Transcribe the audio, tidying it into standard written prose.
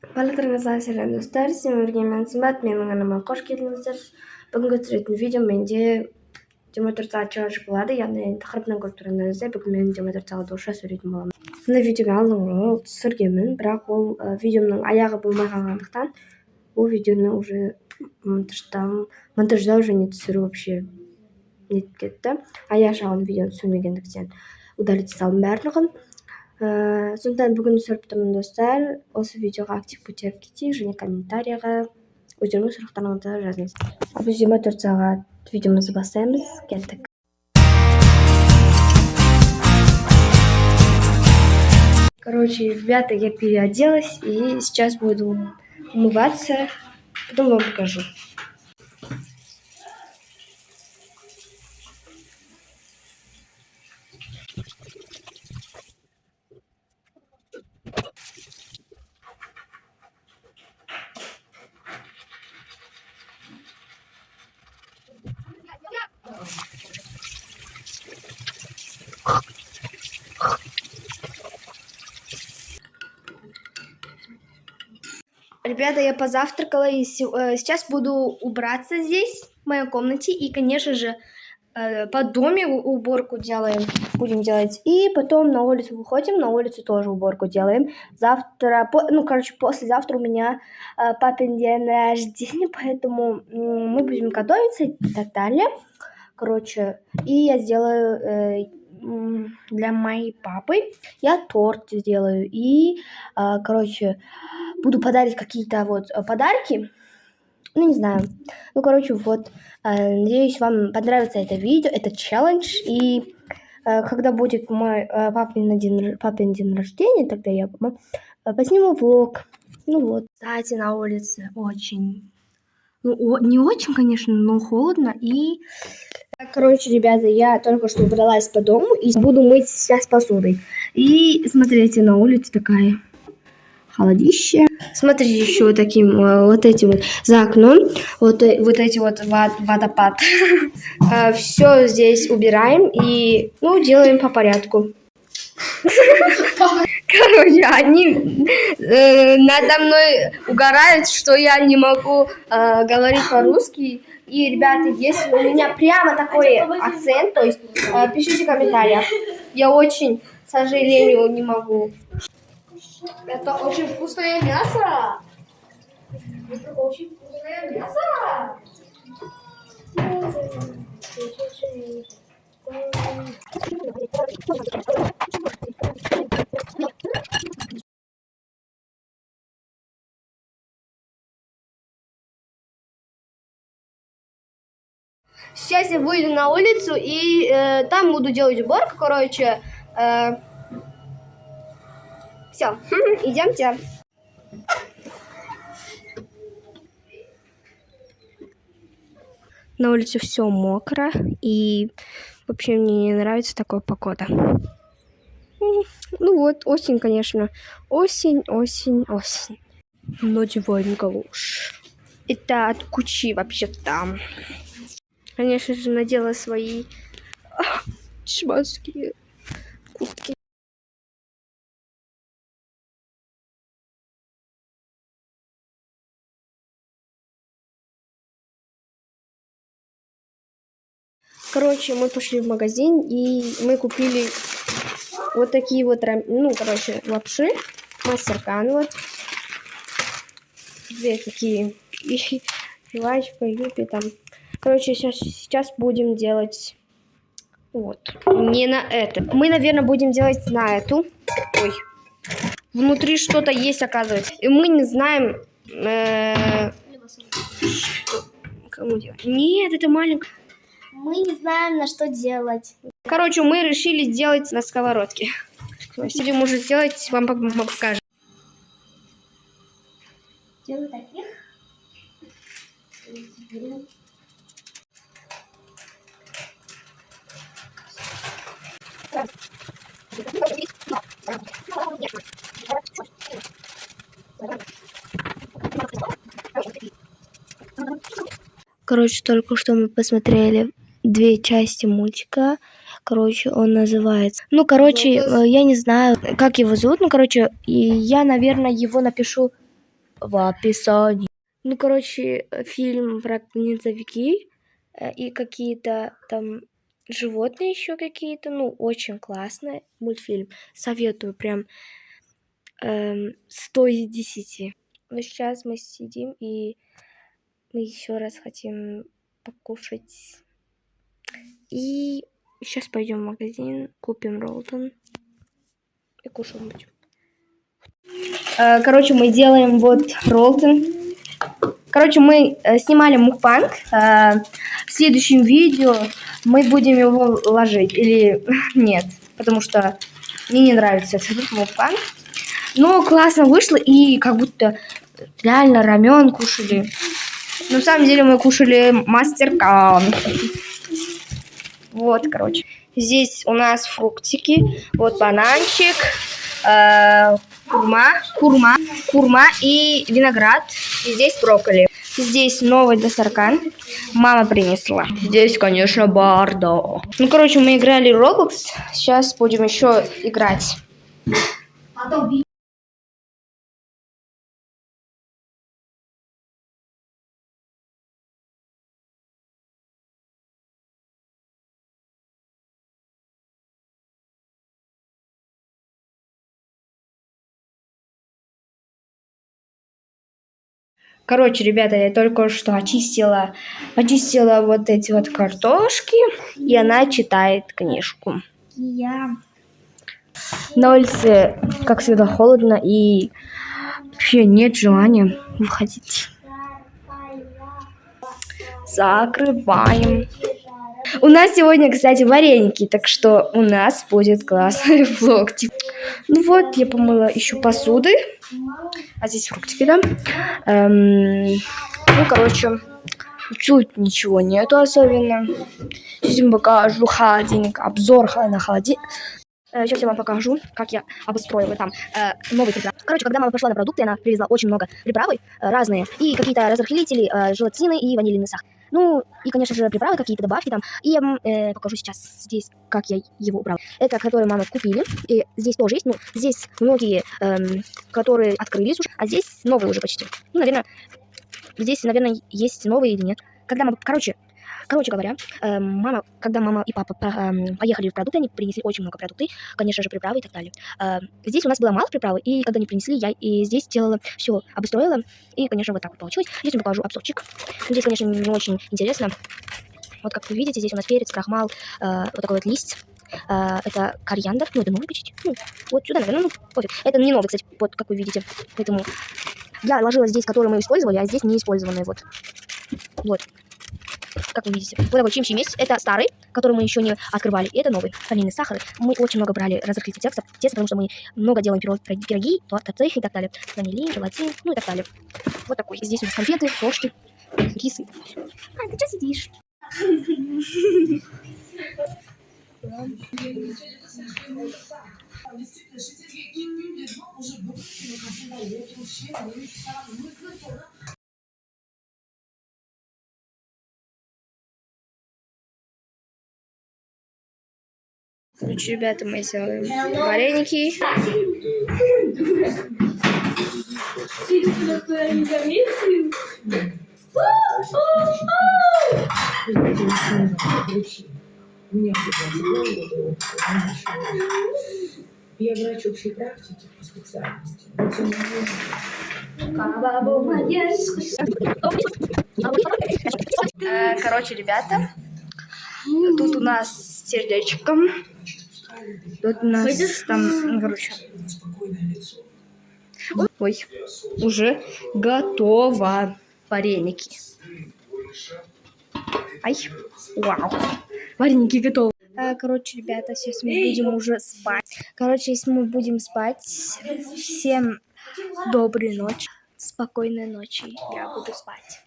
Барлықтарыңызға сәлем достар, сіздермен бірге мен Сымбат, менің анама қош келдіңіздер. Бүгінгі түсіретін видео менде 24 сағат челлендж болады, яғни тақырыбынан көріп тұрғандарыңыздай бүгін мен 24 сағат орысша сөйлейтін боламын. Мына видеоны алдыңғы түсіргенмін, бірақ ол видеомның аяғы болмай қалғандықтан бұл видеоны уже монтаждау және түсіру вообще нетіп кетті. Аяқ жағын видеоны түсірмегендіктен удалить салдым барлығын. Сондықтан бүгін түсіріп тұрмын достар. Осы видеоға актив көтеріп кетейік және комментарияға өздеріңіз сұрақтарыңызды жазыңыз. Біз 24 сағат видеомызды бастаймыз. Кеттік. Короче, ребята, я переоделась и сейчас буду умываться. Потом вам покажу. Ребята, я позавтракала и сейчас буду убраться здесь, в моей комнате. И, конечно же, по доме уборку будем делать. И потом на улицу выходим, на улицу тоже уборку делаем. Завтра, послезавтра у меня папин день рождения, поэтому мы будем готовиться и так далее. И я сделаю для моей папы, я торт сделаю. И, буду подарить какие-то подарки. Ну, не знаю. Надеюсь, вам понравится это видео, этот челлендж. И когда будет мой папин день рождения, тогда я посниму влог. Кстати, на улице очень... не очень, конечно, но холодно. И... ребята, я только что убралась по дому и буду мыть сейчас посудой. И смотрите, на улице такая... холодище. Смотрите, еще за окном водопад. Все здесь убираем и делаем по порядку. Они надо мной угорают, что я не могу говорить по-русски. И, ребята, если у меня прямо такой акцент, то есть пишите в комментариях. Я очень, к сожалению, не могу. Это очень вкусное мясо. Это очень вкусное мясо. Сейчас я выйду на улицу и там буду делать уборку, Все, идемте. На улице все мокро, и вообще мне не нравится такая погода. Осень, конечно. Осень. Но сегодня галуш. Это от Кучи вообще там. Конечно же, надела свои шманские куртки. Мы пошли в магазин, и мы купили вот такие лапши, мастер-кан, две такие, и жвачка, юпи там. Сейчас будем делать не на это. Мы, наверное, будем делать на эту. Ой, внутри что-то есть, оказывается. И мы не знаем, кому делать. Нет, это маленькая. Мы не знаем, на что делать. Мы решили сделать на сковородке. Если можно сделать, вам покажем. Делаю таких. Только что мы посмотрели 2 части мультика. Он называется... я не знаю, как его зовут. И я, наверное, его напишу в описании. Ну, короче, фильм про гнездовики и какие-то там животные еще какие-то. Ну, очень классный мультфильм. Советую прям 100 из 10. Но сейчас мы сидим и мы еще раз хотим покушать. И сейчас пойдем в магазин, купим Ролтон и кушаем будем. Короче, мы делаем вот Ролтон. Короче, мы снимали мукбанг. В следующем видео мы будем его ложить. Или нет, потому что мне не нравится этот мукбанг. Но классно вышло, и как будто реально рамен кушали. Но на самом деле мы кушали мастеркан. Вот, короче. Здесь у нас фруктики. Вот бананчик, курма и виноград. И здесь брокколи. Здесь новый дастаркан. Мама принесла. Здесь, конечно, бардо. Ну, короче, мы играли в Roblox. Сейчас будем еще играть. Короче, ребята, я только что очистила вот эти вот картошки, и она читает книжку. На улице, как всегда, холодно, и вообще нет желания выходить. Закрываем. У нас сегодня, кстати, вареники, так что у нас будет классный влог. Ну вот, я помыла еще посуды. А здесь фруктики, да? Ну, короче, чуть ничего нету особенно. Сейчас я вам покажу холодильник, обзор на холодильник. Сейчас я вам покажу, как я обустроила там новый приправ. Короче, когда мама пошла на продукты, она привезла очень много приправы разные. И какие-то разрыхлители, желатины и ванильный сахар. Ну, и, конечно же, приправы, какие-то добавки там. И я вам покажу сейчас здесь, как я его убрала. Это, которые мама купили. И здесь тоже есть. Ну, здесь многие, которые открылись уже, а здесь новые уже почти. Ну, наверное, здесь, наверное, есть новые или нет. Когда мама... Короче говоря, когда мама и папа поехали в продукты, они принесли очень много продуктов, конечно же, приправы и так далее. Здесь у нас было мало приправы, и когда они принесли, я и здесь делала все, обустроила, и, конечно, вот так вот получилось. Здесь я покажу обзорчик. Здесь, конечно, не очень интересно. Вот как вы видите, здесь у нас перец, крахмал, вот такой вот лист. Это кориандр, ну, это новый почти. Ну, вот сюда, наверное, ну, пофиг. Это не новый, кстати, вот как вы видите. Поэтому я ложила здесь, которые мы использовали, а здесь не использованные, вот. Вот. Как вы видите, вот такой чим-чим есть. Это старый, который мы еще не открывали. И это новый. Ванильный сахар. Мы очень много брали разрыхлителей теста, потому что мы много делаем пироги, торты и так далее. Ванилин, желатин, ну и так далее. Вот такой. Здесь у нас конфеты, ложки, рисы. А, ты что сидишь? Короче, ребята, мы сделаем вареники. Я врач общей практики по специальности. Короче, ребята, тут у нас сердечко. Тут у нас там, короче. Ой, уже готово. Вареники. Ай, вау. Вареники готовы. Короче, ребята, сейчас мы будем уже спать. Короче, если мы будем спать, всем доброй ночи. Спокойной ночи. Я буду спать.